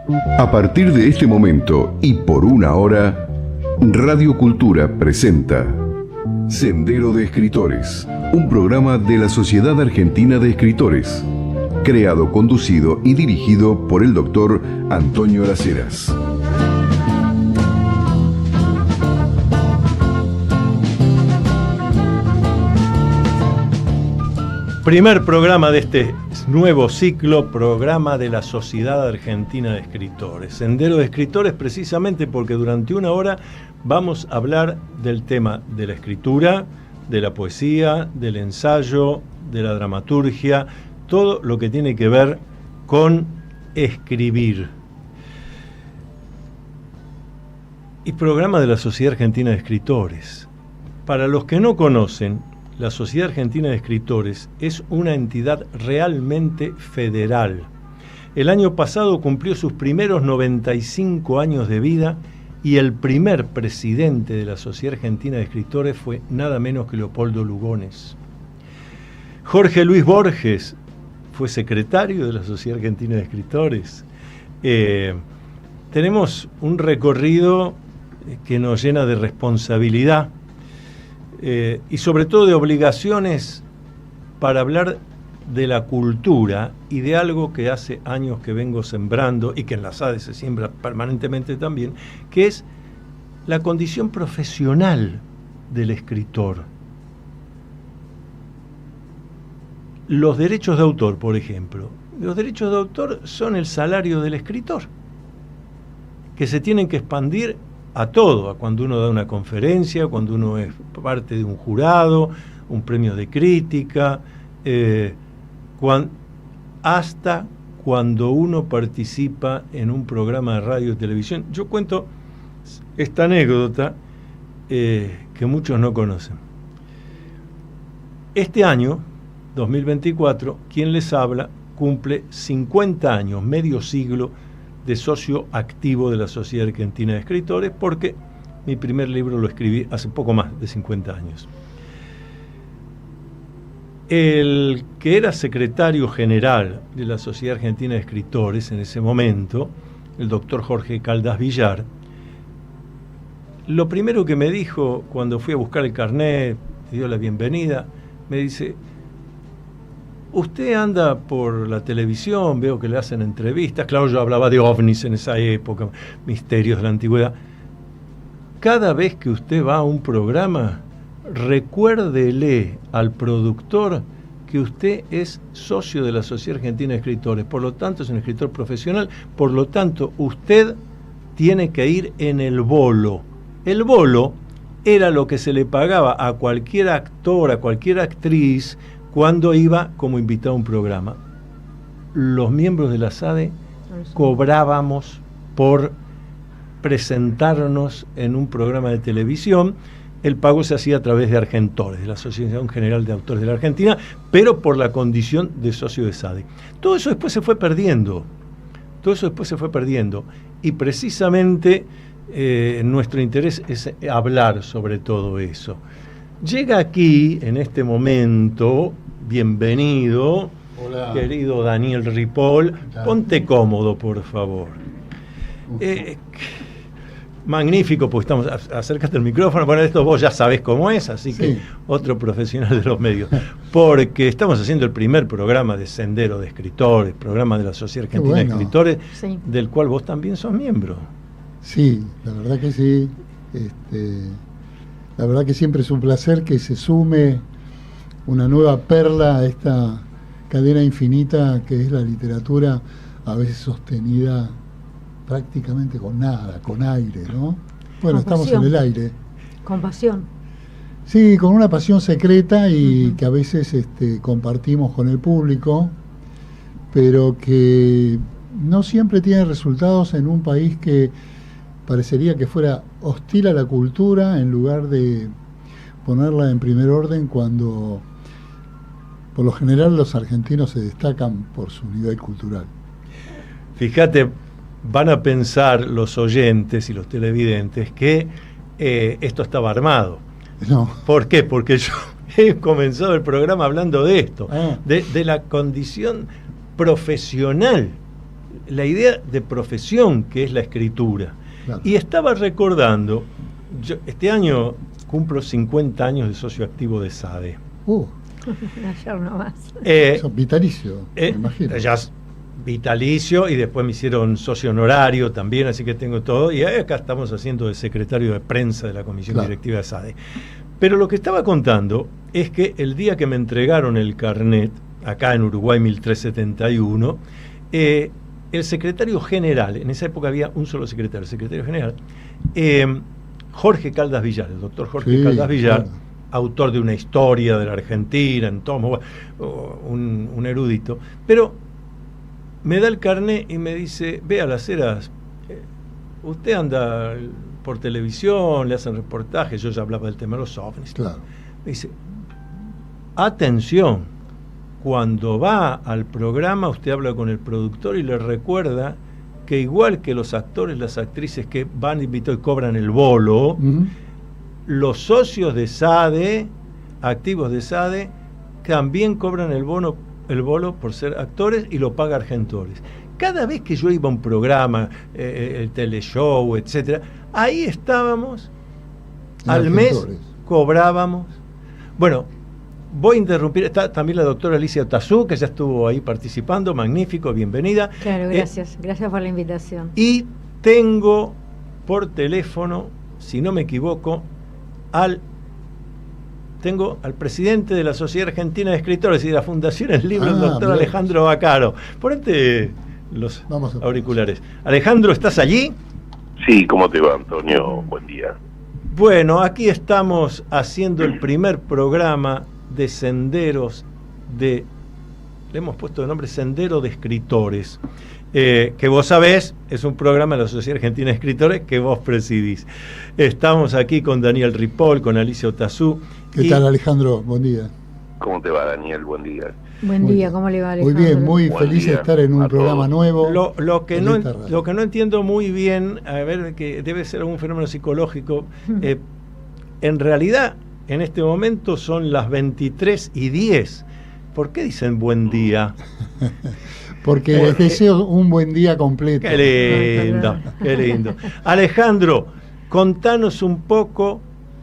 A partir de este momento y por una hora, Radio Cultura presenta Sendero de Escritores, un programa de la Sociedad Argentina de Escritores, creado, conducido y dirigido por el doctor Antonio Las Heras. Primer programa de este nuevo ciclo, programa de la Sociedad Argentina de Escritores. Sendero de Escritores, precisamente porque durante una hora vamos a hablar del tema de la escritura, de la poesía, del ensayo, de la dramaturgia, todo lo que tiene que ver con escribir. Y programa de la Sociedad Argentina de Escritores. Para los que no conocen, la Sociedad Argentina de Escritores es una entidad realmente federal. El año pasado cumplió sus primeros 95 años de vida y el primer presidente de la Sociedad Argentina de Escritores fue nada menos que Leopoldo Lugones. Jorge Luis Borges fue secretario de la Sociedad Argentina de Escritores. Tenemos un recorrido que nos llena de responsabilidad. Y sobre todo de obligaciones para hablar de la cultura y de algo que hace años que vengo sembrando y que en la SADE se siembra permanentemente también, que es la condición profesional del escritor. Los derechos de autor, por ejemplo. Los derechos de autor son el salario del escritor, que se tienen que expandir a todo, a cuando uno da una conferencia, cuando uno es parte de un jurado, un premio de crítica, hasta cuando uno participa en un programa de radio y televisión. Yo cuento esta anécdota que muchos no conocen. Este año, 2024, quien les habla cumple 50 años, medio siglo, de socio activo de la Sociedad Argentina de Escritores, porque mi primer libro lo escribí hace poco más de 50 años. El que era secretario general de la Sociedad Argentina de Escritores en ese momento, el doctor Jorge Caldas Villar, lo primero que me dijo cuando fui a buscar el carnet, me dio la bienvenida, me dice: usted anda por la televisión, veo que le hacen entrevistas. Claro, yo hablaba de ovnis en esa época, misterios de la antigüedad. Cada vez que usted va a un programa, recuérdele al productor que usted es socio de la Sociedad Argentina de Escritores, por lo tanto es un escritor profesional, por lo tanto usted tiene que ir en el bolo. El bolo era lo que se le pagaba a cualquier actor, a cualquier actriz, cuando iba como invitado a un programa. Los miembros de la SADE cobrábamos por presentarnos en un programa de televisión. El pago se hacía a través de Argentores, de la Asociación General de Autores de la Argentina, pero por la condición de socio de SADE. Todo eso después se fue perdiendo. Y precisamente nuestro interés es hablar sobre todo eso. Llega aquí, en este momento, bienvenido, hola, querido Daniel Ripoll. Ponte cómodo, por favor. Magnífico, pues estamos, acércate al micrófono. Bueno, esto vos ya sabés cómo es, así que otro profesional de los medios. Porque estamos haciendo el primer programa de Sendero de Escritores, programa de la Sociedad Argentina de Escritores, del cual vos también sos miembro. Sí, la verdad que sí. La verdad que siempre es un placer que se sume una nueva perla a esta cadena infinita que es la literatura, a veces sostenida prácticamente con nada, con aire, ¿no? Bueno, estamos en el aire. Con pasión. Sí, con una pasión secreta y que a veces compartimos con el público, pero que no siempre tiene resultados en un país que parecería que fuera hostil a la cultura en lugar de ponerla en primer orden, cuando por lo general los argentinos se destacan por su nivel cultural. Fíjate, van a pensar los oyentes y los televidentes que esto estaba armado. No. ¿Por qué? Porque yo he comenzado el programa hablando de esto, de la condición profesional la idea de profesión que es la escritura. Claro. Y estaba recordando, yo este año cumplo 50 años de socio activo de SADE. Ayer nomás. Son vitalicio, me imagino. Ya vitalicio, y después me hicieron socio honorario también, así que tengo todo, y acá estamos haciendo de secretario de prensa de la comisión directiva de SADE. Pero lo que estaba contando es que el día que me entregaron el carnet, acá en Uruguay 1371, el secretario general, en esa época había un solo secretario, el secretario general, Jorge Caldas Villar, el doctor Jorge Caldas Villar, autor de una historia de la Argentina, en todo, un erudito, pero me da el carnet y me dice: ve a Las Heras, usted anda por televisión, le hacen reportajes, yo ya hablaba del tema de los ovnis. Claro. Me dice: atención, cuando va al programa usted habla con el productor y le recuerda que igual que los actores, las actrices que van invitados y cobran el bolo, los socios de SADE, activos de SADE, también cobran el bolo por ser actores, y lo paga Argentores. Cada vez que yo iba a un programa, el teleshow, etcétera, ahí estábamos, al mes cobrábamos. Bueno, voy a interrumpir, está también la doctora Alicia Otazú, que ya estuvo ahí participando, magnífico, bienvenida. Claro, gracias por la invitación. Y tengo por teléfono, si no me equivoco, al presidente de la Sociedad Argentina de Escritores y de la Fundación El Libro, el doctor Alejandro Vaccaro. Ponete los auriculares. Alejandro, ¿estás allí? Sí, ¿cómo te va, Antonio? Buen día. Bueno, aquí estamos haciendo el primer programa de Senderos le hemos puesto de nombre Sendero de Escritores, que vos sabés, es un programa de la Sociedad Argentina de Escritores que vos presidís. Estamos aquí con Daniel Ripoll, con Alicia Otazú. ¿Qué tal, Alejandro? Buen día. ¿Cómo te va, Daniel? Buen día. Buen día, ¿cómo le va, Alejandro? Muy bien, muy feliz de estar en un programa nuevo. Lo que no entiendo muy bien, a ver, que debe ser algún fenómeno psicológico, en realidad, en este momento son las 23:10. ¿Por qué dicen buen día? Porque les deseo un buen día completo. Qué lindo, qué lindo. Alejandro, contanos un poco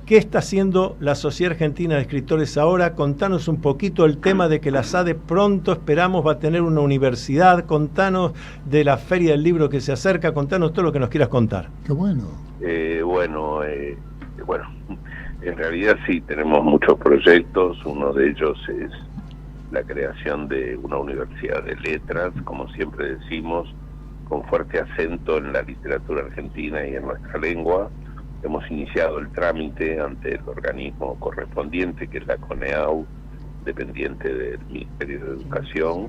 qué está haciendo la Sociedad Argentina de Escritores ahora. Contanos un poquito el tema de que la SADE pronto, esperamos, va a tener una universidad. Contanos de la Feria del Libro que se acerca. Contanos todo lo que nos quieras contar. Qué bueno. Bueno, en realidad sí, tenemos muchos proyectos. Uno de ellos es la creación de una universidad de letras, como siempre decimos, con fuerte acento en la literatura argentina y en nuestra lengua. Hemos iniciado el trámite ante el organismo correspondiente, que es la CONEAU, dependiente del Ministerio de Educación.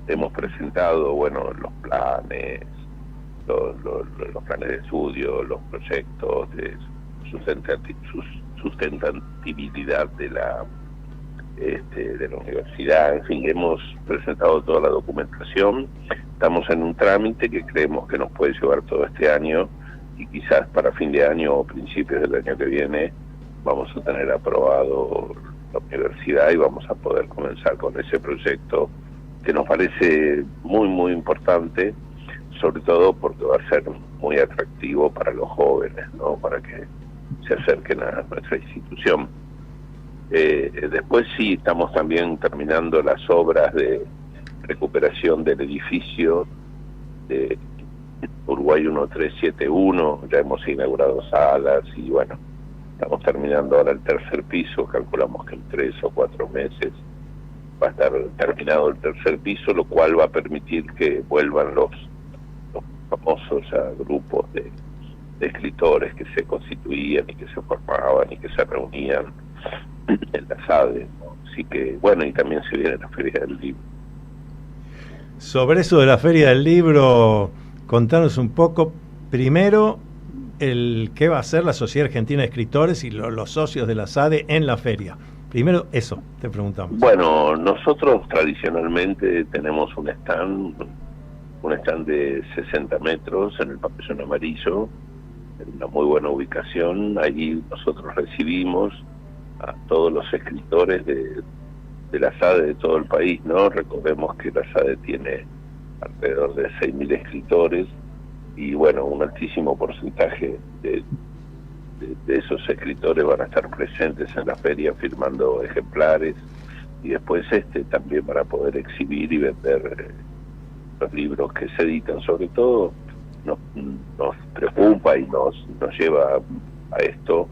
Hemos presentado, los planes, los planes de estudio, los proyectos de sustentabilidad de la universidad. En fin, hemos presentado toda la documentación. Estamos en un trámite que creemos que nos puede llevar todo este año, y quizás para fin de año o principios del año que viene vamos a tener aprobado la universidad y vamos a poder comenzar con ese proyecto, que nos parece muy, muy importante, sobre todo porque va a ser muy atractivo para los jóvenes, ¿no? Para que se acerquen a nuestra institución. Después sí, estamos también terminando las obras de recuperación del edificio de Uruguay 1371, ya hemos inaugurado salas y estamos terminando ahora el tercer piso. Calculamos que en 3 o 4 meses va a estar terminado el tercer piso, lo cual va a permitir que vuelvan los famosos grupos de escritores que se constituían y que se formaban y que se reunían en la SADE, ¿no? Así que, y también se viene la Feria del Libro. Sobre eso de la Feria del Libro, contanos un poco, primero, qué va a hacer la Sociedad Argentina de Escritores y los socios de la SADE en la feria. Primero eso, te preguntamos. Bueno, nosotros tradicionalmente tenemos un stand de 60 metros en el Pabellón Amarillo, en una muy buena ubicación. Allí nosotros recibimos a todos los escritores de la SADE de todo el país, ¿no? Recordemos que la SADE tiene alrededor de 6.000 escritores, y bueno, un altísimo porcentaje de esos escritores van a estar presentes en la feria firmando ejemplares, y después también para poder exhibir y vender los libros que se editan. Sobre todo nos preocupa y nos lleva a esto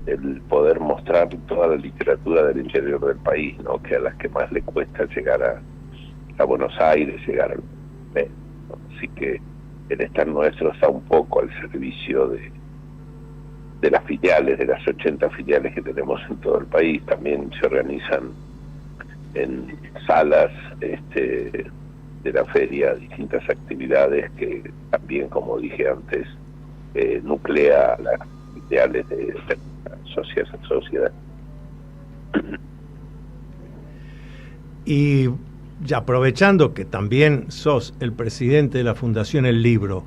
el poder mostrar toda la literatura del interior del país, ¿no? Que a las que más le cuesta llegar a Buenos Aires, llegar al mes, ¿no? Así que el stand nuestro está un poco al servicio de las filiales, de las 80 filiales que tenemos en todo el país. También se organizan en salas de la feria distintas actividades que también, como dije antes, nuclea las filiales de la sociedad. Y ya aprovechando que también sos el presidente de la Fundación El Libro,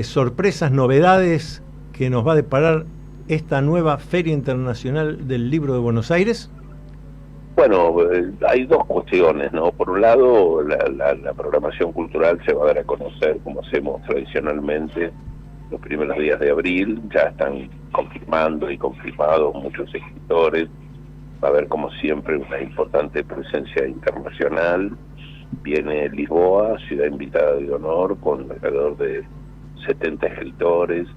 sorpresas, novedades que nos va a deparar esta nueva Feria Internacional del Libro de Buenos Aires. Bueno, hay dos cuestiones, ¿no? Por un lado, la programación cultural se va a dar a conocer, como hacemos tradicionalmente, los primeros días de abril. Ya están confirmando y confirmados muchos escritores. Va a haber, como siempre, una importante presencia internacional. Viene Lisboa, ciudad invitada de honor, con alrededor de 70 escritores,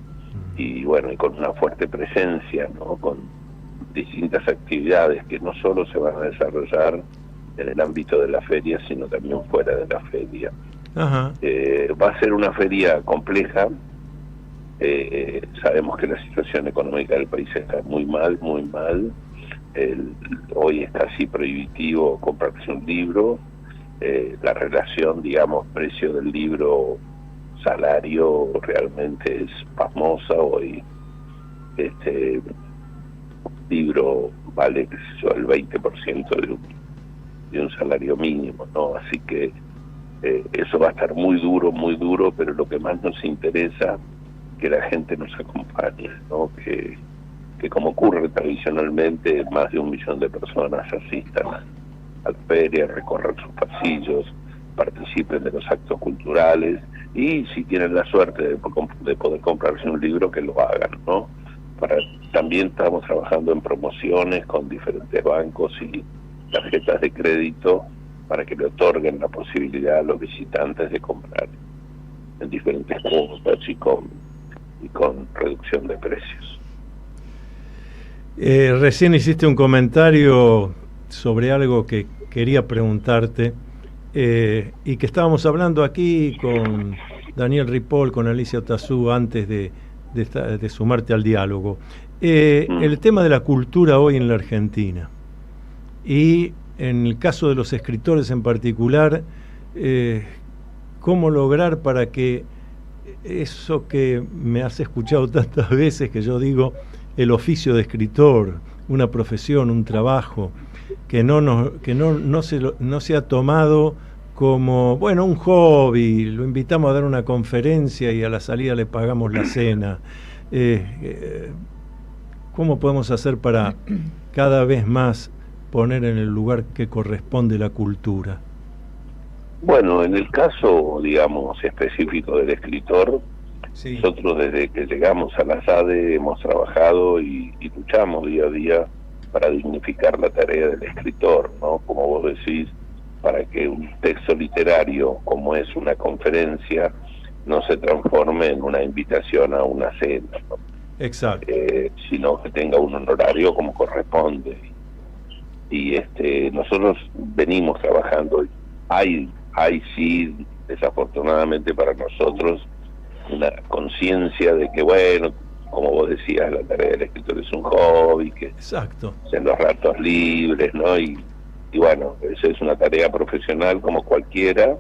y bueno, y con una fuerte presencia, ¿no? Con distintas actividades que no solo se van a desarrollar en el ámbito de la feria, sino también fuera de la feria. Ajá. Va a ser una feria compleja. Sabemos que la situación económica del país está muy mal, muy mal. Hoy es casi prohibitivo comprarse un libro. La relación, digamos, precio del libro, salario, realmente es pasmosa. Hoy libro vale, qué sé yo, el 20% de un salario mínimo, ¿no? Así que eso va a estar muy duro, pero lo que más nos interesa, que la gente nos acompañe, ¿no? Que como ocurre tradicionalmente, más de 1 millón de personas asistan a la feria, recorran sus pasillos, participen de los actos culturales, y si tienen la suerte de poder comprarse un libro, que lo hagan, ¿no? También estamos trabajando en promociones con diferentes bancos y tarjetas de crédito para que le otorguen la posibilidad a los visitantes de comprar en diferentes cuotas y con reducción de precios. Recién hiciste un comentario sobre algo que quería preguntarte, y que estábamos hablando aquí con Daniel Ripoll, con Alicia Otazú, antes de sumarte al diálogo. El tema de la cultura hoy en la Argentina, y en el caso de los escritores en particular, cómo lograr para que eso que me has escuchado tantas veces, que yo digo, el oficio de escritor, una profesión, un trabajo, que no se ha tomado como, bueno, un hobby, lo invitamos a dar una conferencia y a la salida le pagamos la cena. ¿Cómo podemos hacer para cada vez más poner en el lugar que corresponde la cultura? Bueno, en el caso, digamos, específico del escritor, sí. Nosotros desde que llegamos a la SADE hemos trabajado y luchamos día a día para dignificar la tarea del escritor, ¿no? Como vos decís, para que un texto literario, como es una conferencia, no se transforme en una invitación a una cena, ¿no? Exacto. Sino que tenga un honorario como corresponde. Y nosotros venimos trabajando. Hay sí, desafortunadamente para nosotros, una conciencia de que, bueno, como vos decías, la tarea del escritor es un hobby, que exacto, en los ratos libres, ¿no? Y bueno, esa es una tarea profesional como cualquier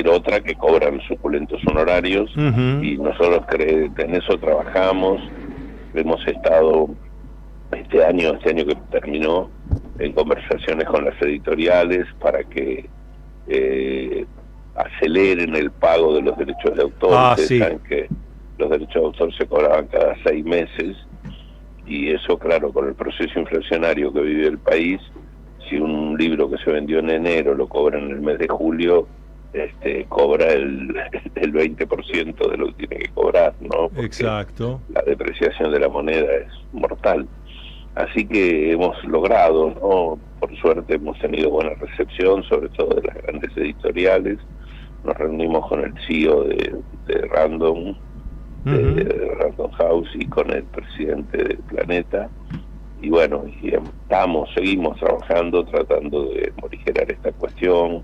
otra, que cobran suculentos honorarios. Uh-huh. Y nosotros en eso trabajamos. Hemos estado este año que terminó, en conversaciones con las editoriales para que aceleren el pago de los derechos de autor. Sí. Saben que los derechos de autor se cobraban cada 6 meses, y eso, claro, con el proceso inflacionario que vive el país, si un libro que se vendió en enero lo cobran en el mes de julio, cobra el 20% de lo que tiene que cobrar, ¿no? Porque exacto. La depreciación de la moneda es mortal. Así que hemos logrado, ¿no? Por suerte hemos tenido buena recepción, sobre todo de las grandes editoriales. Nos reunimos con el CEO de Random, de Random House, y con el presidente del Planeta. Y bueno, seguimos trabajando, tratando de morigerar esta cuestión,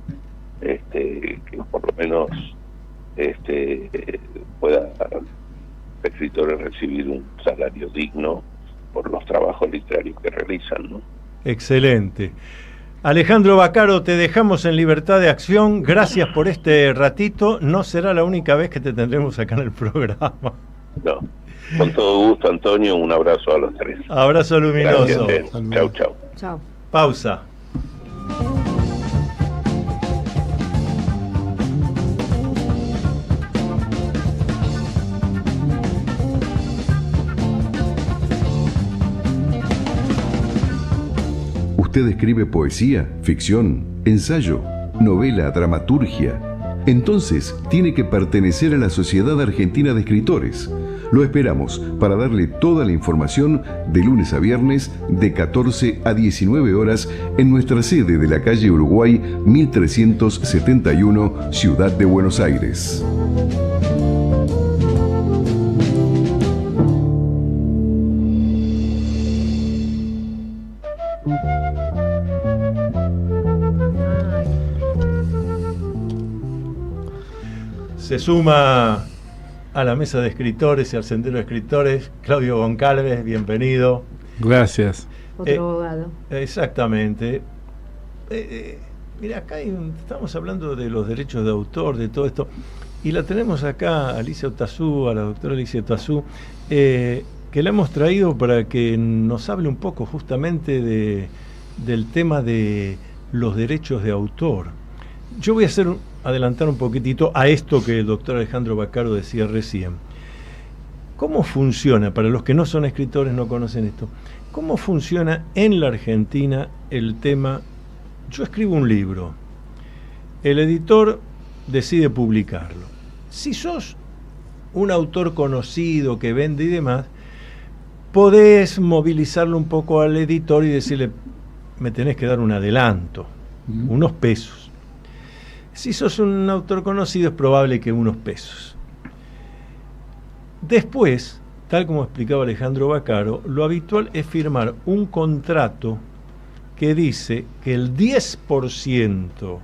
que por lo menos pueda escritores recibir un salario digno por los trabajos literarios que realizan, ¿no? Excelente. Alejandro Vaccaro, te dejamos en libertad de acción. Gracias por este ratito. No será la única vez que te tendremos acá en el programa. No, con todo gusto, Antonio. Un abrazo a los tres. Abrazo luminoso. Chau, chau. Chao. Pausa. ¿Usted escribe poesía, ficción, ensayo, novela, dramaturgia? Entonces tiene que pertenecer a la Sociedad Argentina de Escritores. Lo esperamos para darle toda la información de lunes a viernes de 14 a 19 horas en nuestra sede de la calle Uruguay 1371, Ciudad de Buenos Aires. Se suma a la mesa de escritores y al sendero de escritores Claudio Goncalves, bienvenido. Gracias. Otro abogado. Exactamente. Mira, acá estamos hablando de los derechos de autor, de todo esto, y la tenemos acá, Alicia Otazú, a la doctora Alicia Otazú, que la hemos traído para que nos hable un poco justamente del tema de los derechos de autor. Yo voy a adelantar un poquitito a esto que el doctor Alejandro Vaccaro decía recién. ¿Cómo funciona, para los que no son escritores, no conocen esto, cómo funciona en la Argentina el tema? Yo escribo un libro, el editor decide publicarlo. Si sos un autor conocido que vende y demás, podés movilizarlo un poco al editor y decirle, me tenés que dar un adelanto, unos pesos. Si sos un autor conocido, es probable que unos pesos. Después, tal como explicaba Alejandro Vaccaro, lo habitual es firmar un contrato que dice que el 10%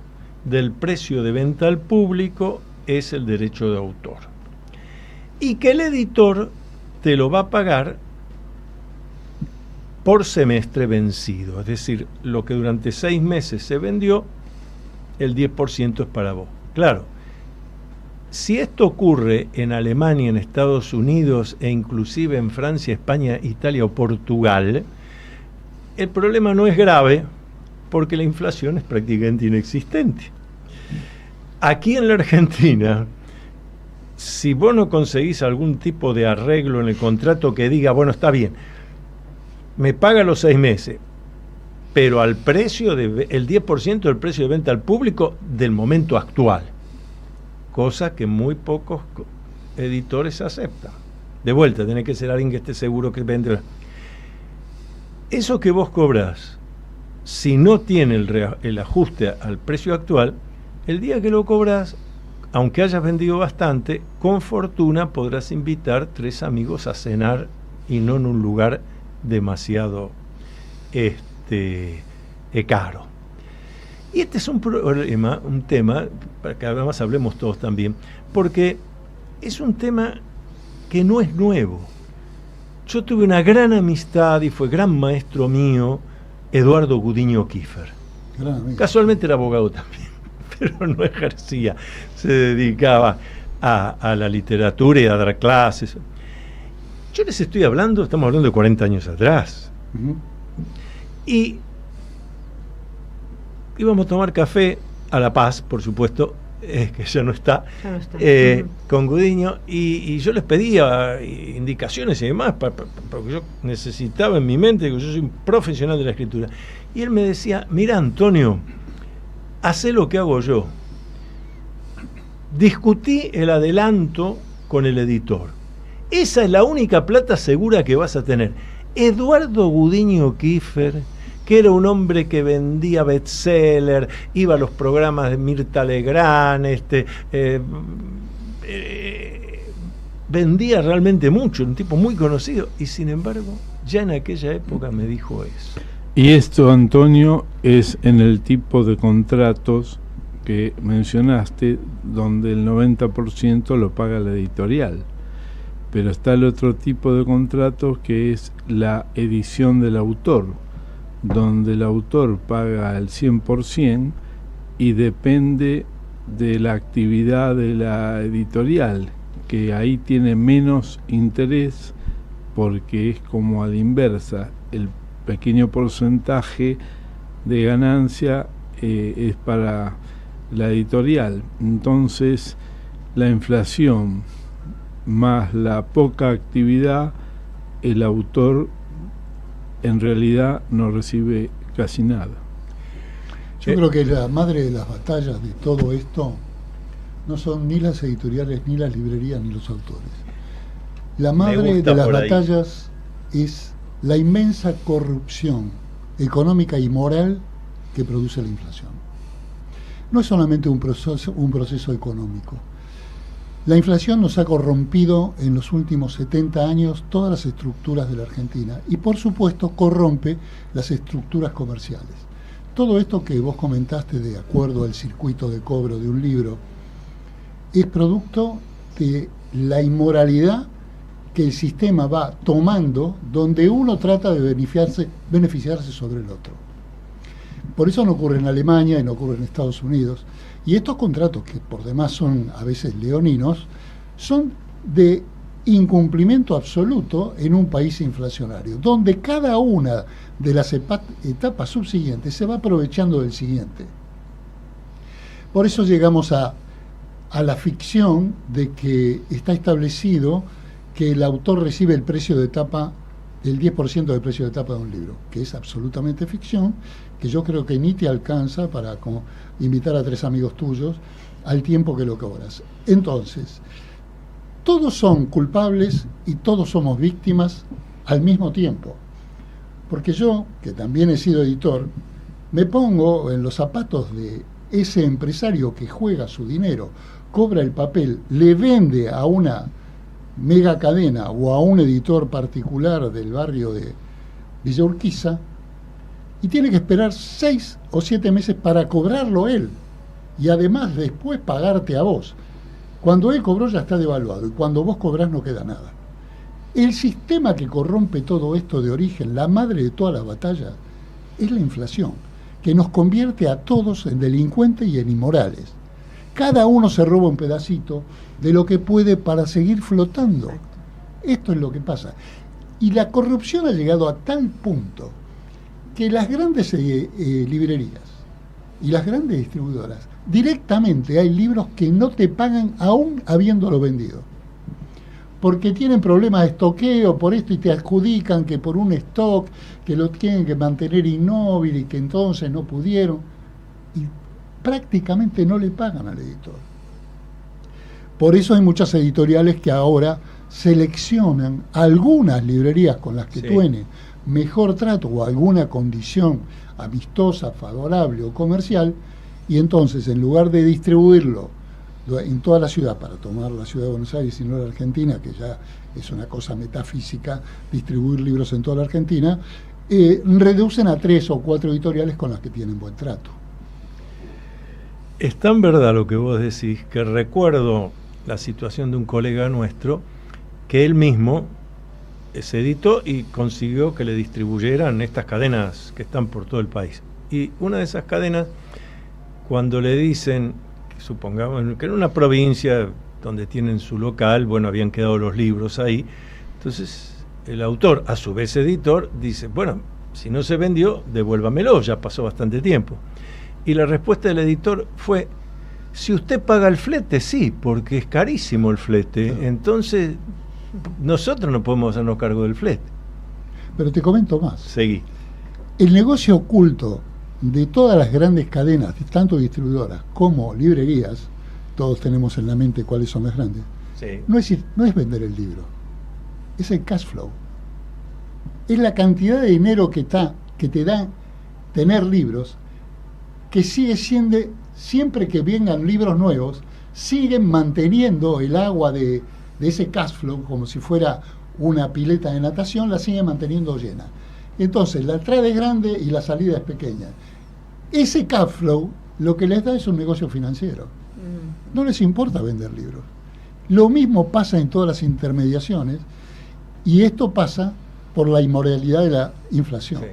del precio de venta al público es el derecho de autor. Y que el editor te lo va a pagar por semestre vencido. Es decir, lo que durante 6 meses se vendió, el 10% es para vos. Claro, si esto ocurre en Alemania, en Estados Unidos e inclusive en Francia, España, Italia o Portugal, el problema no es grave porque la inflación es prácticamente inexistente. Aquí en la Argentina, si vos no conseguís algún tipo de arreglo en el contrato que diga, bueno, está bien, me paga los 6 meses, pero al precio el 10% del precio de venta al público del momento actual, cosa que muy pocos editores aceptan. De vuelta, tiene que ser alguien que esté seguro que vende. Eso que vos cobrás, si no tiene el ajuste al precio actual, el día que lo cobrás, aunque hayas vendido bastante, con fortuna podrás invitar 3 amigos a cenar y no en un lugar demasiado caro. Y este es un problema, un tema, para que además hablemos todos también, porque es un tema que no es nuevo. Yo tuve una gran amistad y fue gran maestro mío, Eduardo Gudiño Kiefer. Casualmente era abogado también, pero no ejercía, se dedicaba a la literatura y a dar clases. Yo les estoy hablando, estamos hablando de 40 años atrás. Y íbamos a tomar café a La Paz, por supuesto, que ya no está, con Gudiño, y yo les pedía indicaciones y demás, porque yo necesitaba en mi mente, que yo soy un profesional de la escritura. Y él me decía, mira, Antonio, hacé lo que hago yo. discutí el adelanto con el editor. Esa es la única plata segura que vas a tener. Eduardo Gudiño Kiefer, que era un hombre que vendía bestseller, iba a los programas de Mirta Legrand, vendía realmente mucho, un tipo muy conocido, y sin embargo, ya en aquella época me dijo eso. Y esto, Antonio, es en el tipo de contratos que mencionaste, donde el 90% lo paga la editorial. Pero está el otro tipo de contratos, que es la edición del autor, donde el autor paga el 100% y depende de la actividad de la editorial, que ahí tiene menos interés, porque es como a la inversa, el pequeño porcentaje de ganancia es para la editorial. Entonces, la inflación más la poca actividad, el autor en realidad no recibe casi nada. Yo creo que la madre de las batallas de todo esto no son ni las editoriales, ni las librerías, ni los autores. La madre de las batallas es la inmensa corrupción económica y moral que produce la inflación. No es solamente un proceso económico. La inflación nos ha corrompido en los últimos 70 años todas las estructuras de la Argentina y, por supuesto, corrompe las estructuras comerciales. Todo esto que vos comentaste de acuerdo al circuito de cobro de un libro es producto de la inmoralidad que el sistema va tomando, donde uno trata de beneficiarse sobre el otro. Por eso no ocurre en Alemania y no ocurre en Estados Unidos. Y estos contratos, que por demás son a veces leoninos, son de incumplimiento absoluto en un país inflacionario, donde cada una de las etapas subsiguientes se va aprovechando del siguiente. Por eso llegamos a la ficción de que está establecido que el autor recibe el precio de tapa, el 10% del precio de tapa de un libro, que es absolutamente ficción, que yo creo que ni te alcanza para invitar a 3 amigos tuyos al tiempo que lo cobras. Entonces, todos son culpables y todos somos víctimas al mismo tiempo. Porque yo, que también he sido editor, me pongo en los zapatos de ese empresario que juega su dinero, cobra el papel, le vende a una mega cadena o a un editor particular del barrio de Villa Urquiza, y tiene que esperar 6 o 7 meses para cobrarlo él, y además después pagarte a vos. Cuando él cobró ya está devaluado, y cuando vos cobrás no queda nada. El sistema que corrompe todo esto de origen, la madre de todas las batallas, es la inflación, que nos convierte a todos en delincuentes y en inmorales. Cada uno se roba un pedacito de lo que puede para seguir flotando. Esto es lo que pasa. Y la corrupción ha llegado a tal punto que las grandes librerías y las grandes distribuidoras, directamente hay libros que no te pagan aún habiéndolo vendido. Porque tienen problemas de estoqueo por esto y te adjudican que por un stock que lo tienen que mantener inmóvil y que entonces no pudieron. Y prácticamente no le pagan al editor. Por eso hay muchas editoriales que ahora seleccionan algunas librerías con las que tiene mejor trato o alguna condición amistosa, favorable o comercial, y entonces en lugar de distribuirlo en toda la ciudad, para tomar la ciudad de Buenos Aires y no la Argentina, que ya es una cosa metafísica, distribuir libros en toda la Argentina, reducen a 3 o 4 editoriales con las que tienen buen trato. Es tan verdad lo que vos decís, que recuerdo la situación de un colega nuestro, que él mismo se editó y consiguió que le distribuyeran estas cadenas que están por todo el país. Y una de esas cadenas, cuando le dicen, supongamos que en una provincia donde tienen su local, bueno, habían quedado los libros ahí, entonces el autor, a su vez editor, dice, bueno, si no se vendió, devuélvamelo, ya pasó bastante tiempo. Y la respuesta del editor fue, si usted paga el flete, sí, porque es carísimo el flete, entonces nosotros no podemos hacernos cargo del flete. Pero te comento más. Seguí. El negocio oculto de todas las grandes cadenas, tanto distribuidoras como librerías, todos tenemos en la mente cuáles son las grandes, Sí. no es vender el libro, es el cash flow. Es la cantidad de dinero que te da tener libros, que sigue siendo, siempre que vengan libros nuevos, siguen manteniendo el agua de ese cash flow, como si fuera una pileta de natación, la siguen manteniendo llena. Entonces, la entrada es grande y la salida es pequeña. Ese cash flow lo que les da es un negocio financiero. No les importa vender libros. Lo mismo pasa en todas las intermediaciones, y esto pasa por la inmoralidad de la inflación. Sí.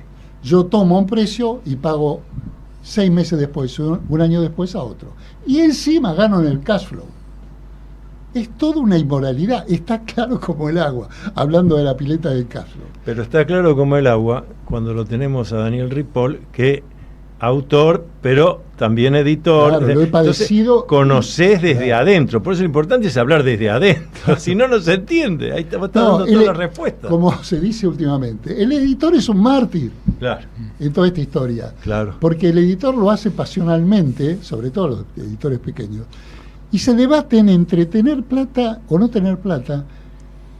Yo tomo un precio y pago 6 meses después, un año después a otro. Y encima gano en el cash flow. Es toda una inmoralidad, está claro como el agua, hablando de la pileta del cash flow. Pero está claro como el agua cuando lo tenemos a Daniel Ripoll, que autor, pero también editor. Claro, lo he padecido. Entonces, conocés desde adentro. Por eso lo importante es hablar desde adentro. Si no, no se entiende. Ahí está dando toda la respuesta. Como se dice últimamente, el editor es un mártir. Claro. En toda esta historia. Claro. Porque el editor lo hace pasionalmente, sobre todo los editores pequeños, y se debaten entre tener plata o no tener plata,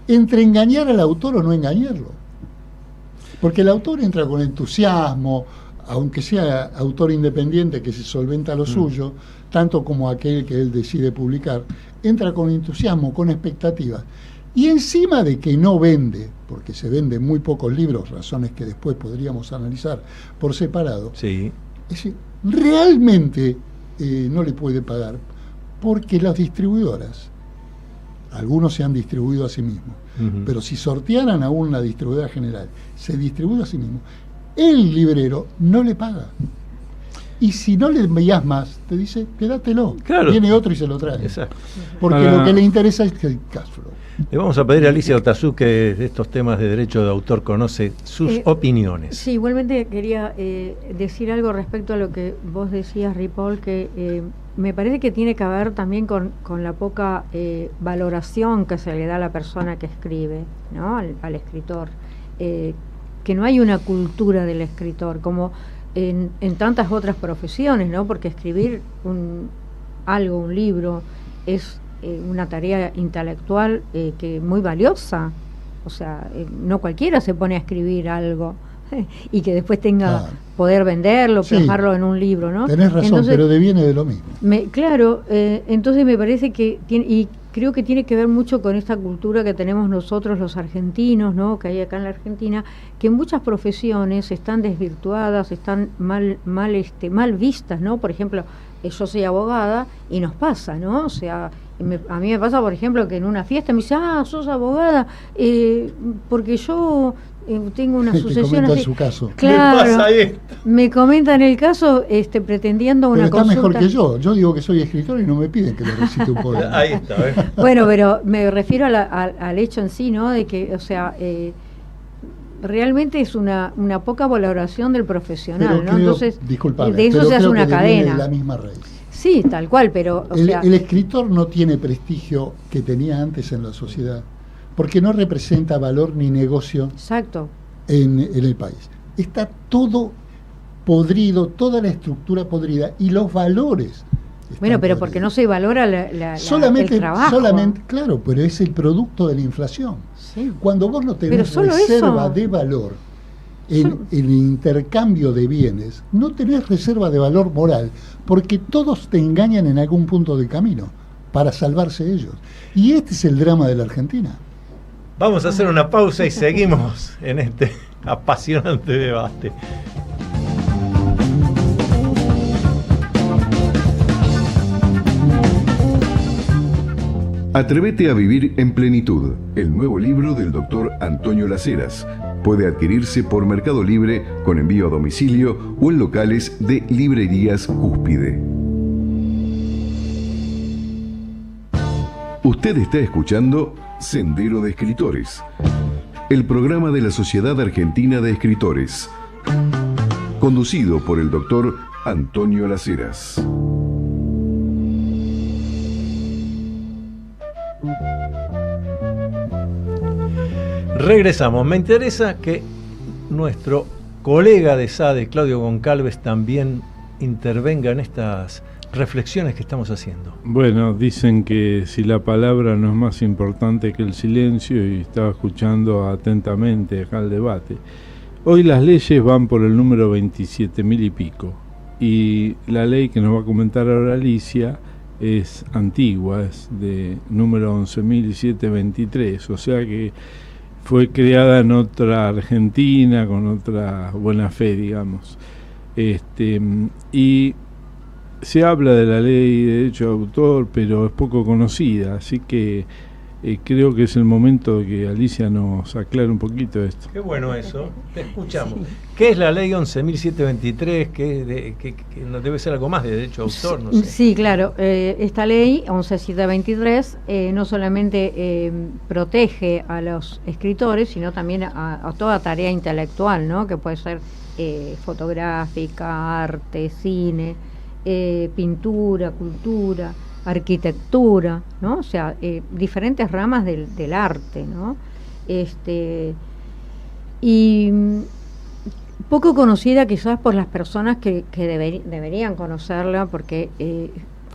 entre engañar al autor o no engañarlo. Porque el autor entra con entusiasmo, aunque sea autor independiente que se solventa lo suyo, tanto como aquel que él decide publicar, entra con entusiasmo, con expectativas. Y encima de que no vende, porque se venden muy pocos libros, razones que después podríamos analizar por separado, Sí. es decir, realmente no le puede pagar, porque las distribuidoras, algunos se han distribuido a sí mismos, pero si sortearan a una distribuidora general, se distribuye a sí mismo, el librero no le paga. Y si no le envías más, te dice, quédatelo. Claro. Viene otro y se lo trae. Exacto. Porque lo que le interesa es el cash flow. Le vamos a pedir a Alicia Otazú, que de estos temas de derecho de autor conoce, sus opiniones. Sí, igualmente quería decir algo respecto a lo que vos decías, Ripoll, que me parece que tiene que ver también con la poca valoración que se le da a la persona que escribe, ¿no? Al escritor. Que no hay una cultura del escritor, como en tantas otras profesiones, ¿no? Porque escribir un libro, es una tarea intelectual que muy valiosa. O sea, no cualquiera se pone a escribir algo y que después tenga poder venderlo, plasmarlo en un libro, ¿no? Tenés razón, entonces, pero deviene de lo mismo. Claro, entonces me parece que y creo que tiene que ver mucho con esta cultura que tenemos nosotros los argentinos, ¿no? Que hay acá en la Argentina, que en muchas profesiones están desvirtuadas, están mal vistas, ¿no? Por ejemplo, yo soy abogada y nos pasa, ¿no? O sea, a mí me pasa, por ejemplo, que en una fiesta me dice, sos abogada, porque yo tengo una sucesión así. Su caso. Claro, me pasa esto. Me comentan el caso pretendiendo una pero está consulta. mejor que yo digo que soy escritor y no me piden que le recite un poema. Ahí está, ¿ves? Bueno, pero me refiero al hecho en sí, ¿no? De que, o sea, realmente es una poca valoración del profesional, pero ¿no? Creo, entonces, disculpame, de eso se hace una cadena. De la misma raíz. Sí, tal cual, pero el escritor no tiene prestigio que tenía antes en la sociedad, porque no representa valor ni negocio. Exacto. En el país. Está todo podrido, toda la estructura podrida y los valores. Bueno, pero porque no se valora el trabajo. Solamente, claro, pero es el producto de la inflación. Sí. Cuando vos no tenés reserva de valor en el intercambio de bienes, no tenés reserva de valor moral, porque todos te engañan en algún punto del camino para salvarse ellos. Y este es el drama de la Argentina. Vamos a hacer una pausa y seguimos en este apasionante debate. Atrévete a vivir en plenitud, el nuevo libro del doctor Antonio Las Heras. Puede adquirirse por Mercado Libre con envío a domicilio o en locales de Librerías Cúspide. Usted está escuchando Sendero de Escritores, el programa de la Sociedad Argentina de Escritores, conducido por el doctor Antonio Las Heras. Regresamos. Me interesa que nuestro colega de SADE, Claudio Goncalves, también intervenga en estas reflexiones que estamos haciendo. Bueno, dicen que si la palabra no es más importante que el silencio, y estaba escuchando atentamente acá el debate. Hoy las leyes van por el número 27.000 y pico, y la ley que nos va a comentar ahora Alicia es antigua, es de número 11.723, o sea que fue creada en otra Argentina, con otra buena fe, digamos. Y se habla de la ley de derecho de autor, pero es poco conocida, así que creo que es el momento de que Alicia nos aclare un poquito esto. Qué bueno eso, te escuchamos. Sí. ¿Qué es la ley 11.723? Que no debe ser algo más de derecho de autor, no sé. Sí, claro. Esta ley 11.723 no solamente protege a los escritores, sino también a toda tarea intelectual, ¿no? Que puede ser fotográfica, arte, cine, pintura, cultura, arquitectura, ¿no? O sea, diferentes ramas del arte, ¿no? Y poco conocida quizás por las personas que deberían conocerla, porque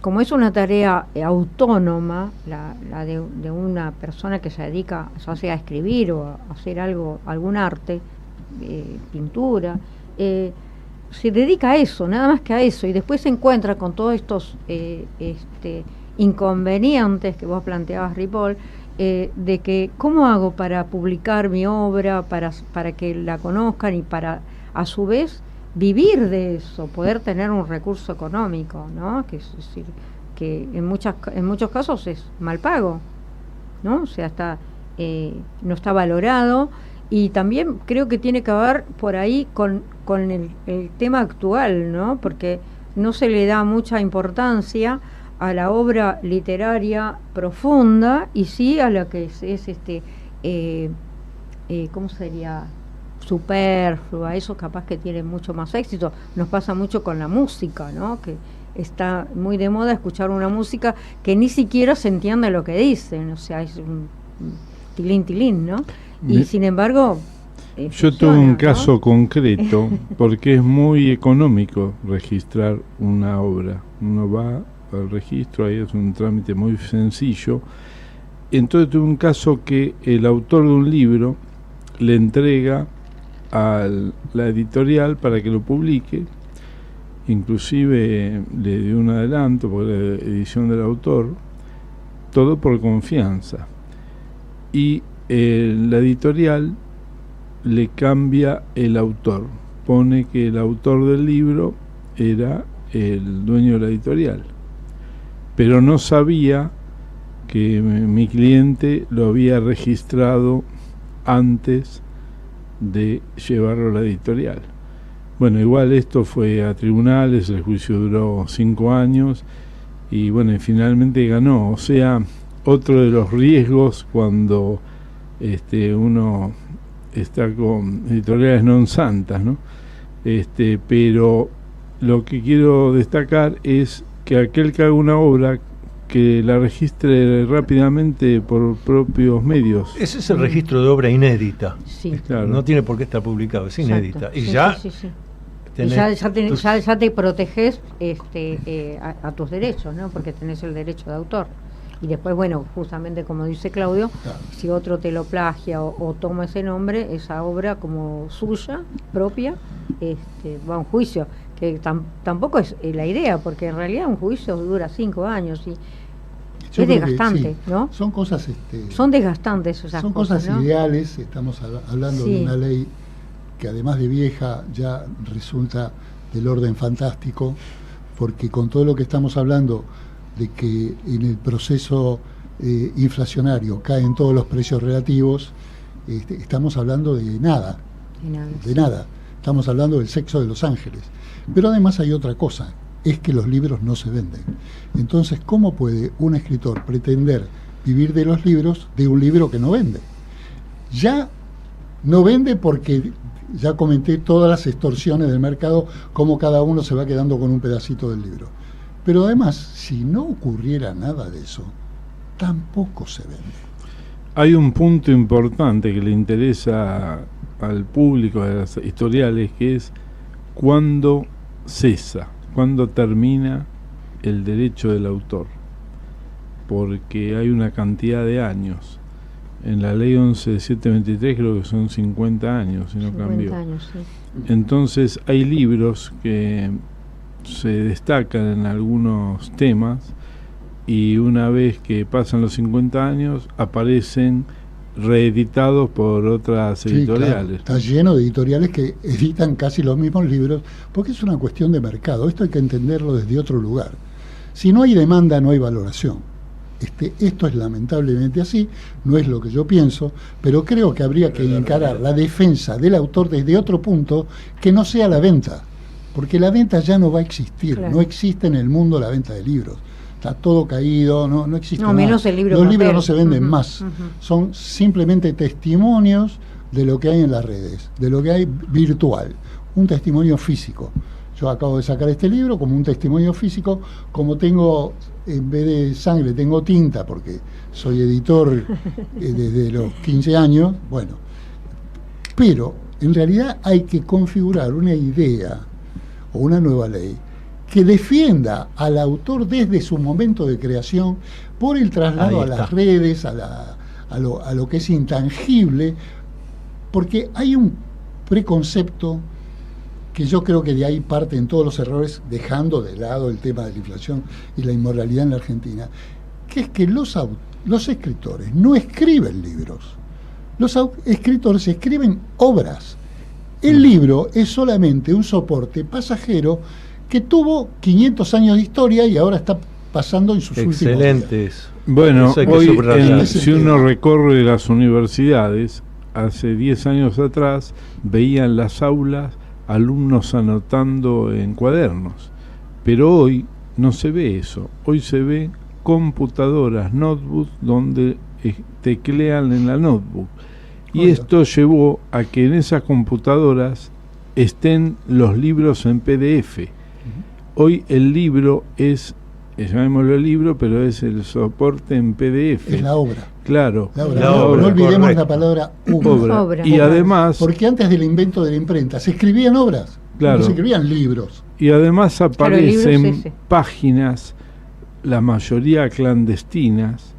como es una tarea autónoma, la de una persona que se dedica ya sea a escribir o a hacer algún arte, pintura, se dedica a eso, nada más que a eso, y después se encuentra con todos estos inconvenientes que vos planteabas, Ripoll, de que cómo hago para publicar mi obra, para que la conozcan y para a su vez vivir de eso, poder tener un recurso económico, ¿no? Que es decir, que en muchos casos es mal pago, ¿no? O sea, no está valorado. Y también creo que tiene que ver por ahí con el tema actual, ¿no? Porque no se le da mucha importancia a la obra literaria profunda, y sí a la que es ¿cómo sería? Superflua, eso capaz que tiene mucho más éxito. Nos pasa mucho con la música, ¿no? Que está muy de moda escuchar una música que ni siquiera se entiende lo que dicen, o sea, es un tilín tilín, ¿no? Y sin embargo yo tuve un caso concreto, porque es muy económico registrar una obra. Uno va al registro, ahí es un trámite muy sencillo. Entonces tuve un caso que el autor de un libro le entrega a la editorial para que lo publique, inclusive le dio un adelanto por la edición del autor, todo por confianza. Y la editorial le cambia el autor, pone que el autor del libro era el dueño de la editorial, pero no sabía que mi cliente lo había registrado antes de llevarlo a la editorial. Bueno, igual esto fue a tribunales, el juicio duró 5 años y bueno, y finalmente ganó. O sea, otro de los riesgos cuando uno está con editoriales non santas, ¿no? Pero lo que quiero destacar es que aquel que haga una obra, que la registre rápidamente por propios medios. Ese es el registro de obra inédita. Sí. Claro. No tiene por qué estar publicado, es inédita. Exacto. Y sí, ya, sí. Ya te proteges a tus derechos, ¿no? Porque tenés el derecho de autor. Y después, bueno, justamente como dice Claudio, claro, si otro te lo plagia o toma ese nombre, esa obra como suya, propia, va a un juicio, que tampoco es la idea, porque en realidad un juicio dura 5 años y es desgastante, sí, ¿no? Son cosas... son desgastantes esas son cosas, cosas, ¿no? Ideales, estamos hablando sí, de una ley que además de vieja ya resulta del orden fantástico, porque con todo lo que estamos hablando de que en el proceso inflacionario caen todos los precios relativos, estamos hablando de nada. Estamos hablando del sexo de los ángeles. Pero además hay otra cosa, es que los libros no se venden. Entonces, ¿cómo puede un escritor pretender vivir de los libros de un libro que no vende? Ya no vende porque ya comenté todas las extorsiones del mercado, cómo cada uno se va quedando con un pedacito del libro. Pero además, si no ocurriera nada de eso, tampoco se vende. Hay un punto importante que le interesa al público de las editoriales, que es cuándo cesa, cuándo termina el derecho del autor, porque hay una cantidad de años. En la ley 11723 creo que son 50 años, si no 50 cambió. años, sí. Entonces hay libros que se destacan en algunos temas y una vez que pasan los 50 años aparecen reeditados por otras editoriales. Claro, está lleno de editoriales que editan casi los mismos libros, porque es una cuestión de mercado. Esto hay que entenderlo desde otro lugar. Si no hay demanda, no hay valoración. Esto es lamentablemente así, no es lo que yo pienso, pero creo que habría que encarar la defensa del autor desde otro punto que no sea la venta, porque la venta ya no va a existir, claro. No existe en el mundo la venta de libros. Está todo caído, no existe No, más. menos el libro Los papel. libros no se venden Ujú, más, ujú. son simplemente testimonios de lo que hay en las redes, de lo que hay virtual, un testimonio físico. Yo acabo de sacar este libro como un testimonio físico, como tengo, en vez de sangre, tengo tinta, porque soy editor desde los 15 años, bueno. Pero, en realidad hay que configurar una idea o una nueva ley que defienda al autor desde su momento de creación por el traslado a las redes, a lo que es intangible, porque hay un preconcepto que yo creo que de ahí parten todos los errores, dejando de lado el tema de la inflación y la inmoralidad en la Argentina, que es que los escritores no escriben libros, los escritores escriben obras. El libro es solamente un soporte pasajero que tuvo 500 años de historia y ahora está pasando en sus últimos días. Excelentes. Bueno, Eso hay que hoy subrayar. si uno recorre las universidades, hace 10 años atrás veían las aulas alumnos anotando en cuadernos, pero hoy no se ve eso. Hoy se ve computadoras, notebooks, donde teclean en la notebook. Y Oiga. esto llevó a que en esas computadoras estén los libros en PDF. Hoy el libro llamémoslo libro, pero es el soporte en PDF. Es la obra. Claro. La obra. La No obra, olvidemos correcto. la palabra obra. Obra. Y además, Porque antes del invento de la imprenta se escribían obras, Claro. no se escribían libros. y además Claro, el libro aparecen es ese. páginas, la mayoría clandestinas,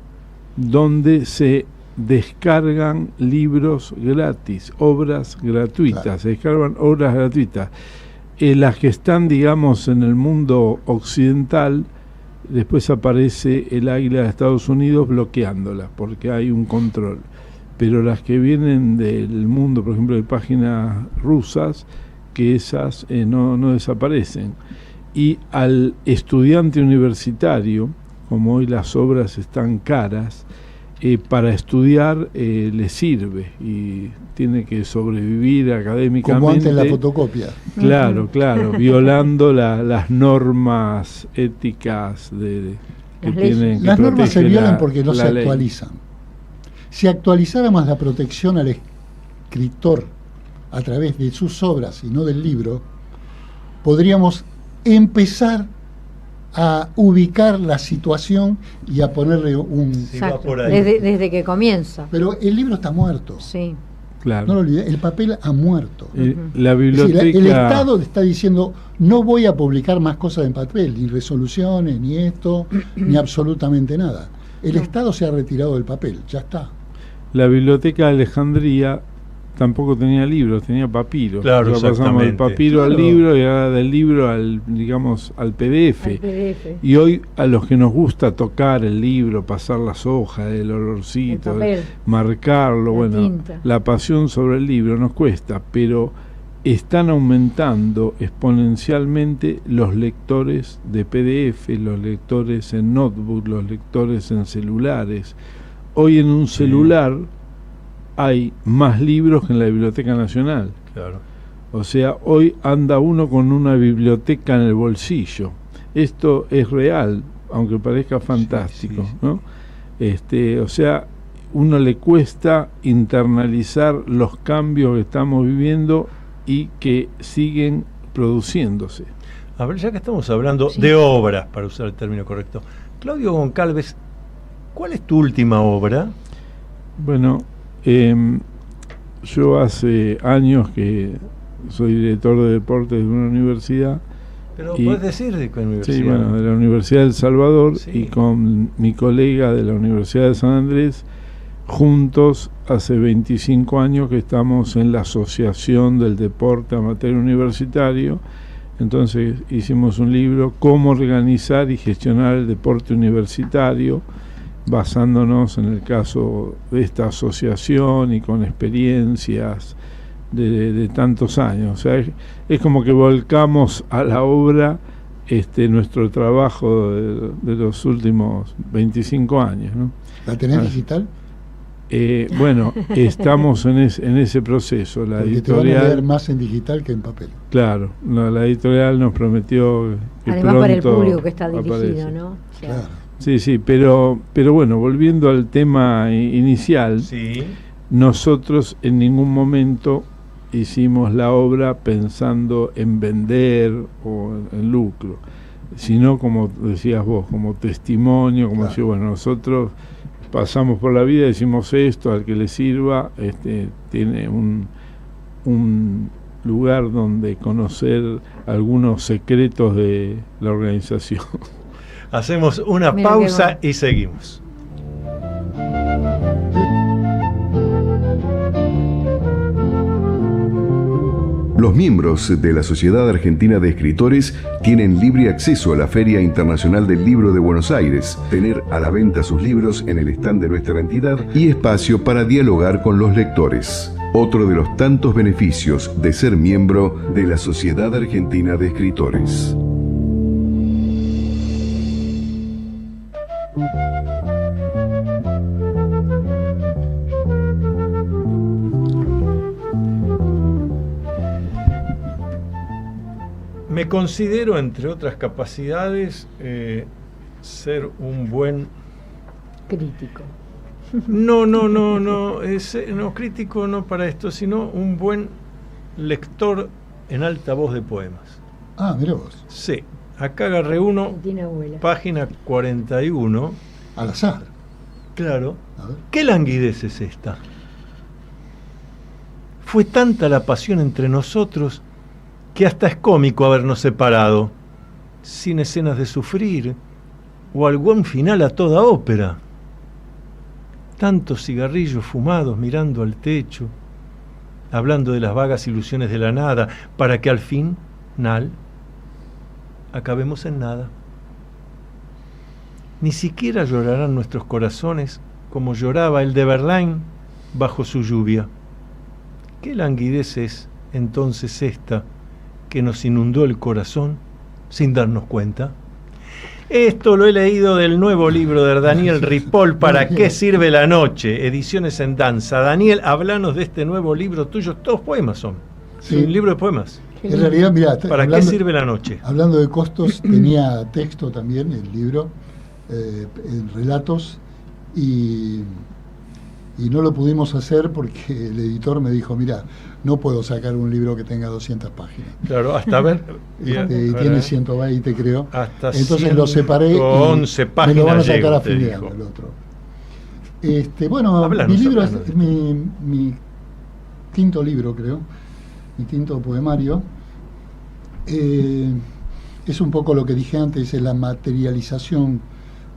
donde se descargan libros gratis, obras gratuitas, Claro. se descargan obras gratuitas. Las que están, digamos, en el mundo occidental, después aparece el águila de Estados Unidos bloqueándolas, porque hay un control. Pero las que vienen del mundo, por ejemplo, de páginas rusas, que esas no desaparecen. Y al estudiante universitario, como hoy las obras están caras, para estudiar le sirve y tiene que sobrevivir académicamente. Como antes la fotocopia. Claro, violando las normas éticas que Las leyes. tienen que Las normas se proteger violan porque no la se ley. actualizan. Si actualizáramos la protección al escritor a través de sus obras y no del libro, podríamos empezar a ubicar la situación y a ponerle un... Sí, va Exacto. por ahí. Desde que comienza. Pero el libro está muerto. Sí. Claro. No lo olvides, el papel ha muerto. La Es decir, biblioteca, el Estado está diciendo, no voy a publicar más cosas en papel, ni resoluciones, ni esto, ni absolutamente nada. El Estado se ha retirado del papel, ya está. la biblioteca de Alejandría tampoco tenía libros, tenía papiros. Claro, Pasamos del exactamente. papiro al Claro. libro y ahora del libro al PDF. Al PDF. Y hoy a los que nos gusta tocar el libro, pasar las hojas, el olorcito, El papel. marcarlo, La bueno, tinta. la pasión sobre el libro nos cuesta, pero están aumentando exponencialmente los lectores de PDF, los lectores en notebook, los lectores en celulares. Hoy en un celular hay más libros que en la Biblioteca Nacional. Claro. O sea, hoy anda uno con una biblioteca en el bolsillo. Esto es real, aunque parezca fantástico, sí. ¿no? O sea, uno le cuesta internalizar los cambios que estamos viviendo y que siguen produciéndose. A ver, ya que estamos hablando Sí. de obras, para usar el término correcto, Claudio Goncalves, ¿cuál es tu última obra? Bueno, yo hace años que soy director de deportes de una universidad Pero puedes decir de qué universidad. Sí, bueno, de la Universidad del Salvador, Sí. y con mi colega de la Universidad de San Andrés, juntos hace 25 años que estamos en la Asociación del Deporte Amateur Universitario. Entonces hicimos un libro, Cómo organizar y gestionar el deporte universitario, basándonos en el caso de esta asociación y con experiencias de tantos años. O sea, es como que volcamos a la obra nuestro trabajo de los últimos 25 años, ¿no? ¿La tenés digital? Bueno, estamos en ese proceso. La Porque te van a leer editorial, más en digital que en papel. claro, la editorial nos prometió que Además para el pronto público que está dirigido, aparece. ¿no? O sea, Claro. Sí, pero bueno, volviendo al tema inicial, Sí. nosotros en ningún momento hicimos la obra pensando en vender o en lucro, sino, como decías vos, como testimonio, como Claro. decir, bueno, nosotros pasamos por la vida, decimos esto, al que le sirva, tiene un lugar donde conocer algunos secretos de la organización. Hacemos una Mira pausa qué y seguimos. Los miembros de la Sociedad Argentina de Escritores tienen libre acceso a la Feria Internacional del Libro de Buenos Aires, tener a la venta sus libros en el stand de nuestra entidad y espacio para dialogar con los lectores. Otro de los tantos beneficios de ser miembro de la Sociedad Argentina de Escritores. Me considero, entre otras capacidades, ser un buen... crítico. No, crítico no para esto, sino un buen lector en alta voz de poemas. Ah, mira vos. Sí, acá agarré uno, Tiene abuela. página 41. Al azar. Claro. A ver. ¿Qué languidez es esta? Fue tanta la pasión entre nosotros que hasta es cómico habernos separado, sin escenas de sufrir o algún final a toda ópera. Tantos cigarrillos fumados mirando al techo, hablando de las vagas ilusiones de la nada, para que al final acabemos en nada. Ni siquiera llorarán nuestros corazones como lloraba el de Verlaine bajo su lluvia. ¿Qué languidez es entonces esta que nos inundó el corazón sin darnos cuenta? Esto lo he leído del nuevo libro de Daniel Ripoll, ¿Para qué sirve la noche? Ediciones en Danza. Daniel, háblanos de este nuevo libro tuyo. Todos poemas son. Sí. Un libro de poemas. En realidad, mira, ¿Para qué sirve la noche? Hablando de costos, tenía texto también, el libro, en relatos, y no lo pudimos hacer porque el editor me dijo, mira, no puedo sacar un libro que tenga 200 páginas. Claro, hasta ver. Y tiene 120, creo. Hasta Entonces lo separé. 11 y páginas. me lo van a sacar llego, a te fin de dijo. año, el otro. Bueno, Háblanos, mi libro háblanos. es mi quinto libro, creo. Mi quinto poemario. Es un poco lo que dije antes, es la materialización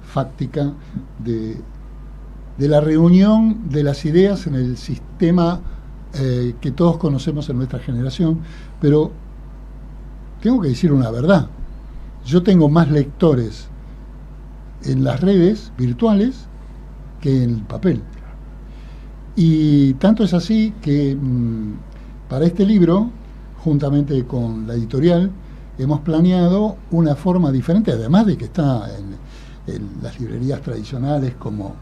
fáctica de la reunión de las ideas en el sistema que todos conocemos en nuestra generación, pero tengo que decir una verdad. Yo tengo más lectores en las redes virtuales que en el papel. Y tanto es así que para este libro, juntamente con la editorial, hemos planeado una forma diferente, además de que está en las librerías tradicionales como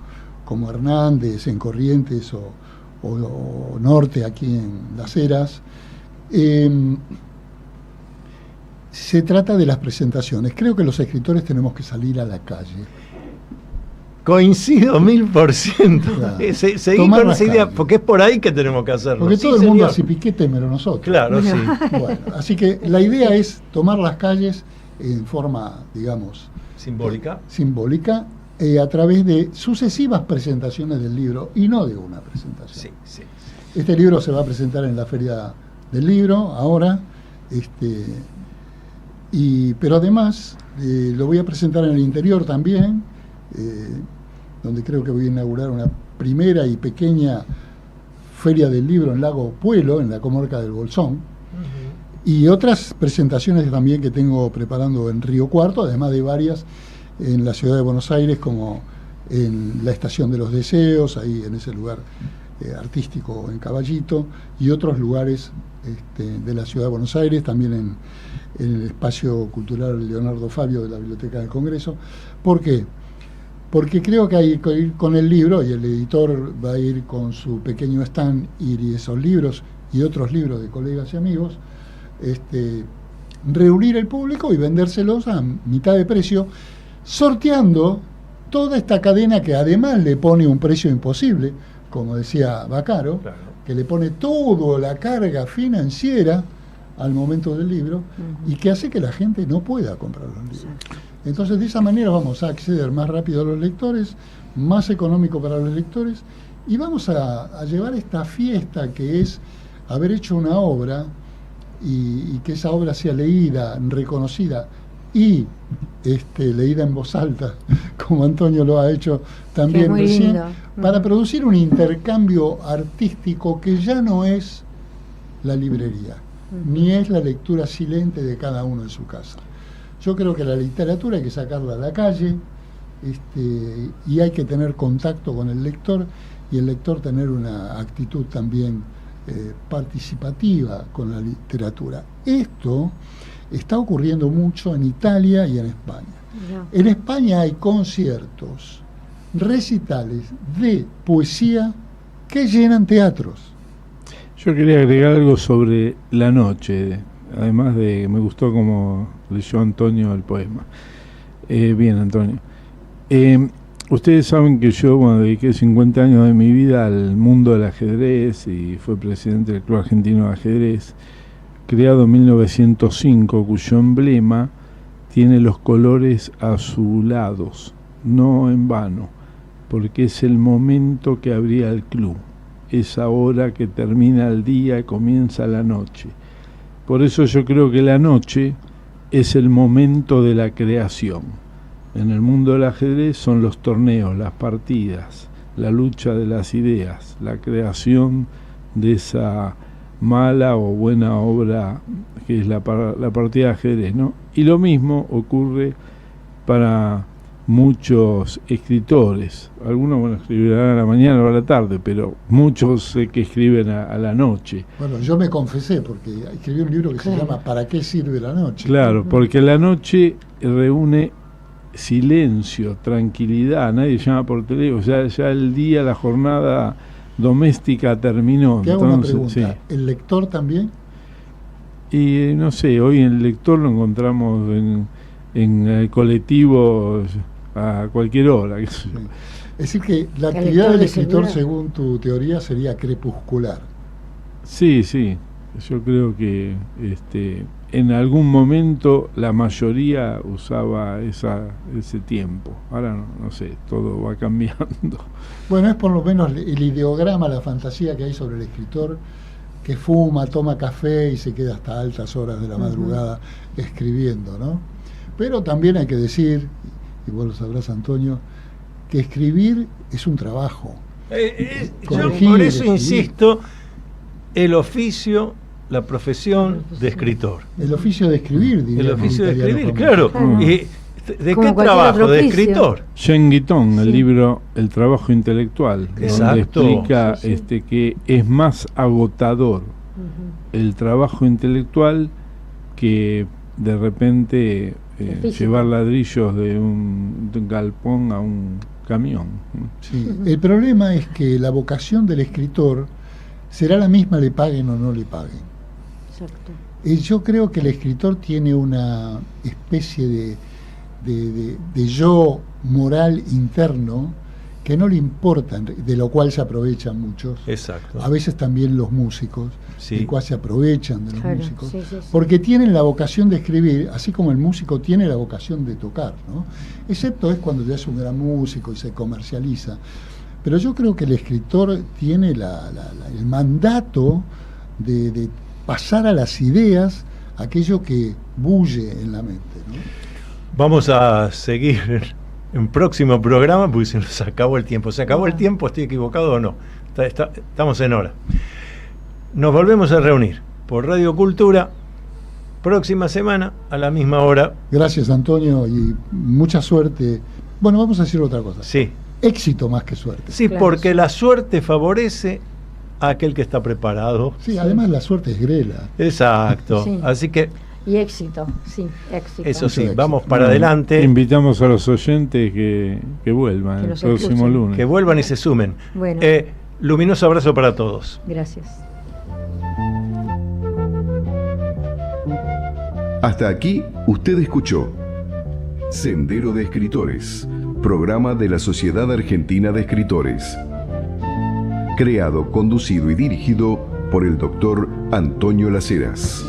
Hernández, en Corrientes o Norte, aquí en Las Heras. Se trata de las presentaciones. Creo que los escritores tenemos que salir a la calle. Coincido 1000%. Claro. Seguí Tomar con las esa idea, calles. porque es por ahí que tenemos que hacerlo. Porque Sí, todo el mundo señor. hace piquete menos nosotros. Claro, sí. Bueno, así que la idea es tomar las calles en forma, digamos, Simbólica. simbólica, a través de sucesivas presentaciones del libro y no de una presentación. Sí. Este libro se va a presentar en la Feria del Libro ahora, Pero además lo voy a presentar en el interior también, donde creo que voy a inaugurar una primera y pequeña feria del libro en Lago Puelo, en la comarca del Bolsón, y otras presentaciones también que tengo preparando en Río Cuarto, además de varias en la ciudad de Buenos Aires, como en la Estación de los Deseos, ahí en ese lugar artístico en Caballito, y otros lugares de la ciudad de Buenos Aires, también en el espacio cultural Leonardo Fabio de la Biblioteca del Congreso. ¿Por qué? Porque creo que hay que ir con el libro, y el editor va a ir con su pequeño stand, y esos libros y otros libros de colegas y amigos, reunir el público y vendérselos a mitad de precio, sorteando toda esta cadena que además le pone un precio imposible, como decía Baccaro, claro, que le pone toda la carga financiera al momento del libro y que hace que la gente no pueda comprar los libros. Entonces, de esa manera vamos a acceder más rápido a los lectores, más económico para los lectores, y vamos a llevar esta fiesta que es haber hecho una obra y que esa obra sea leída, reconocida y leída en voz alta, como Antonio lo ha hecho también recién, para producir un intercambio artístico que ya no es la librería, ni es la lectura silente de cada uno en su casa. Yo creo que la literatura hay que sacarla a la calle, y hay que tener contacto con el lector, y el lector tener una actitud también participativa con la literatura. Esto está ocurriendo mucho en Italia y en España. En España hay conciertos, recitales de poesía que llenan teatros. Yo quería agregar algo sobre La Noche, además de, me gustó como leyó Antonio el poema. Bien, Antonio. Ustedes saben que yo dediqué 50 años de mi vida al mundo del ajedrez y fui presidente del Club Argentino de Ajedrez, creado en 1905, cuyo emblema tiene los colores azulados, no en vano, porque es el momento que abría el club, esa hora que termina el día y comienza la noche. Por eso yo creo que la noche es el momento de la creación. En el mundo del ajedrez son los torneos, las partidas, la lucha de las ideas, la creación de esa mala o buena obra que es la partida de ajedrez, ¿no? Y lo mismo ocurre para muchos escritores. Algunos escribirán a la mañana o a la tarde, pero muchos sé que escriben a la noche. Bueno, yo me confesé porque escribí un libro que se llama ¿Para qué sirve la noche? Claro, porque la noche reúne silencio, tranquilidad, nadie llama por teléfono, ya el día, la jornada doméstica terminó. Te hago una pregunta, sí. ¿El lector también? Y no sé, hoy el lector lo encontramos en el colectivo a cualquier hora. Sí. Es decir que la actividad del escritor, según tu teoría, sería crepuscular. Sí, yo creo que en algún momento la mayoría usaba ese tiempo. Ahora no sé, todo va cambiando. Bueno, es por lo menos el ideograma, la fantasía que hay sobre el escritor que fuma, toma café y se queda hasta altas horas de la madrugada escribiendo, ¿no? Pero también hay que decir, y vos lo sabrás, Antonio, que escribir es un trabajo. Yo por eso insisto, el oficio, la profesión de escritor. El oficio de escribir, diría. El oficio de escribir, claro. ¿Y de qué trabajo? De escritor. Jean Guiton, el libro El trabajo intelectual, donde explica que es más agotador el trabajo intelectual que de repente llevar ladrillos de un galpón a un camión. Sí. El problema es que la vocación del escritor será la misma, le paguen o no le paguen. Exacto. Yo creo que el escritor tiene una especie de yo moral interno que no le importa, de lo cual se aprovechan muchos. Exacto. A veces también los músicos, del cual se aprovechan de los músicos, sí. porque tienen la vocación de escribir, así como el músico tiene la vocación de tocar, ¿no? Excepto es cuando ya es un gran músico y se comercializa. Pero yo creo que el escritor tiene el mandato de pasar a las ideas aquello que bulle en la mente, ¿no? Vamos a seguir en próximo programa porque se nos acabó el tiempo. ¿Se acabó el tiempo? ¿Estoy equivocado o no? Estamos en hora. Nos volvemos a reunir por Radio Cultura próxima semana a la misma hora. Gracias, Antonio, y mucha suerte. Bueno, vamos a decir otra cosa. Sí. Éxito más que suerte. Sí, Claro. porque la suerte favorece a aquel que está preparado. Sí, además la suerte es grela. Exacto. Sí. Así que Y éxito, sí, éxito. eso Mucho sí, éxito. vamos para adelante. Invitamos a los oyentes que vuelvan Que el nos próximo escuchen. lunes. Que vuelvan y se sumen. Bueno. Luminoso abrazo para todos. Gracias. Hasta aquí usted escuchó Sendero de Escritores, programa de la Sociedad Argentina de Escritores. Creado, conducido y dirigido por el doctor Antonio Las Heras.